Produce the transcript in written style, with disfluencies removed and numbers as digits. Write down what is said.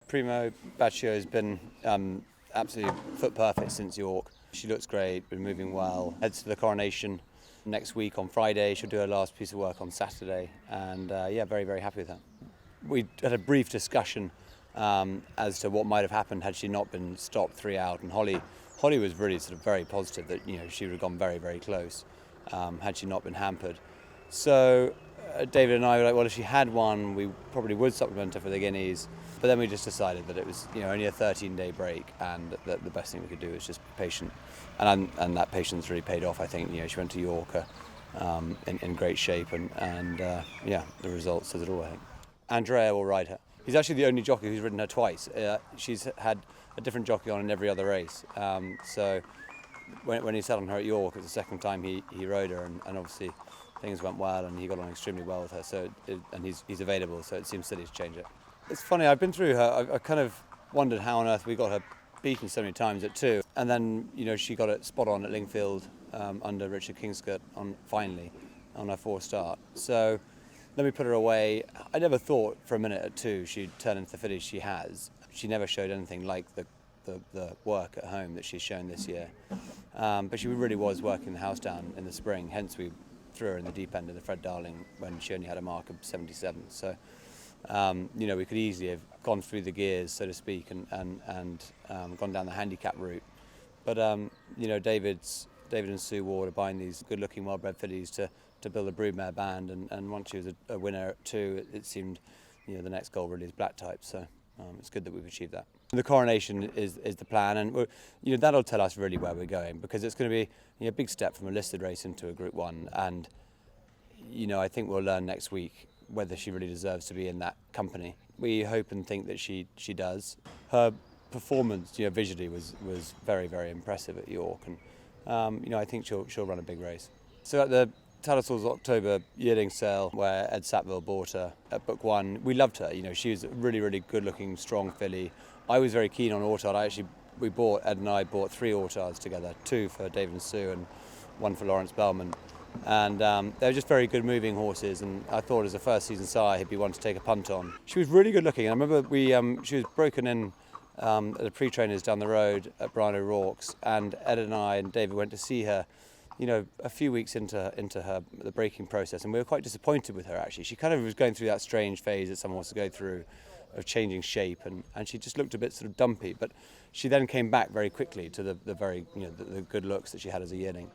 Primo Bacio has been absolutely foot perfect since York. She looks great, been moving well. Heads to the Coronation next week on Friday. She'll do her last piece of work on Saturday, and very, very happy with her. We had a brief discussion as to what might have happened had she not been stopped 3 out, and Holly was really sort of very positive that she would have gone very, very close had she not been hampered. So David and I were like, well, if she had won, we probably would supplement her for the Guineas. But then we just decided that it was only a 13-day break, and that the best thing we could do was just be patient. And that patience really paid off. I think she went to York in great shape, and the result says it all, I think. Andrea will ride her. He's actually the only jockey who's ridden her twice. She's had a different jockey on in every other race. So when he sat on her at York, it was the second time he rode her, and obviously things went well, and he got on extremely well with her. So and he's available, so it seems silly to change it. It's funny, I've been through her. I kind of wondered how on earth we got her beaten so many times at 2. And then, she got it spot on at Lingfield under Richard Kingscote finally on her 4th start. So then we put her away. I never thought for a minute at 2 she'd turn into the filly she has. She never showed anything like the work at home that she's shown this year. But she really was working the house down in the spring, hence we threw her in the deep end of the Fred Darling when she only had a mark of 77. So we could easily have gone through the gears, so to speak, and gone down the handicap route. But David and Sue Ward are buying these good-looking, well-bred fillies to build a broodmare band, and once she was a winner at 2, it seemed the next goal really is black type. So it's good that we've achieved that. The Coronation is the plan, and that'll tell us really where we're going, because it's going to be a big step from a listed race into a Group 1, and I think we'll learn next week whether she really deserves to be in that company. We hope and think that she does. Her performance, visually was very, very impressive at York, and I think she'll run a big race. So at the Tatteralls October yearling sale, where Ed Satville bought her at Book 1, we loved her. She was a really, really good-looking, strong filly. I was very keen on Ortard. Ed and I bought 3 Ortards together, 2 for David and Sue and 1 for Lawrence Bellman. And they were just very good moving horses, and I thought as a first season sire he'd be one to take a punt on. She was really good looking. I remember she was broken in at the pre-trainers down the road at Brian O'Rourke's, and Ed and I and David went to see her a few weeks into the breaking process, and we were quite disappointed with her actually. She kind of was going through that strange phase that someone wants to go through of changing shape, and she just looked a bit sort of dumpy, but she then came back very quickly to the very the good looks that she had as a yearling.